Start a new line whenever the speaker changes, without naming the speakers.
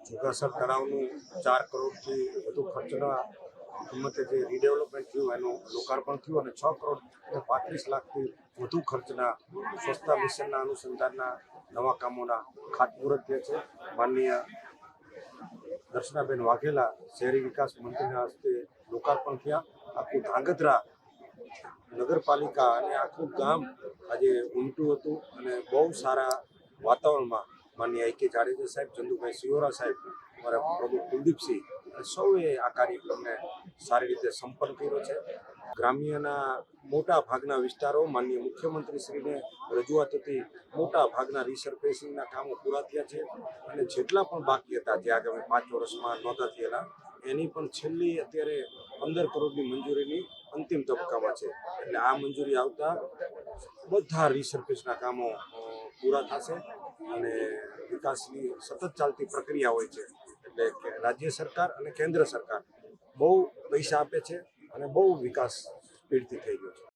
જુગાસર તળાવનું 4 કરોડથી વધુ ખર્ચના કિંમતે જે રીડેવલપમેન્ટ થયું એનું લોકાર્પણ થયું અને 6 કરોડ 35 લાખથી વધુ ખર્ચના સ્વચ્છતા મિશનના અનુસંધાનના નવા કામોના ખાતમુહૂર્ત થયા છે. માનનીય દર્શનાબેન વાઘેલા શહેરી વિકાસ મંત્રીના હસ્તે લોકાર્પણ થયા. આખું ધાંગધ્રા નગરપાલિકા અને આખું ગામ આજે ઉમટ્યું હતું અને બહુ સારા વાતાવરણમાં માનનીય આઈ કે જાડેજા સાહેબ, ચંદુભાઈ સિયોરા સાહેબ, અમારા પ્રમુખ કુલદીપસિંહ સૌએ આ કાર્યક્રમને સારી રીતે સંપન્ન કર્યો છે. ગ્રામ્યના મોટા ભાગના વિસ્તારો માનનીય મુખ્યમંત્રીશ્રીને રજૂઆત હતી, મોટા ભાગના રિસર્ફેસિંગના કામો પૂરા થયા છે અને જેટલા પણ બાકી હતા જે આગામી 5 વર્ષમાં નહોતા થયેલા એની પણ છેલ્લી અત્યારે 15 કરોડની મંજૂરીની અંતિમ તબક્કામાં છે. એટલે આ મંજૂરી આવતા બધા રિસર્ફેસના કામો પૂરા થશે અને વિકાસની સતત ચાલતી પ્રક્રિયા હોય છે. એટલે કે રાજ્ય સરકાર અને કેન્દ્ર સરકાર બહુ પૈસા આપે છે અને બહુ વિકાસ સ્પીડથી થઈ ગયો છે.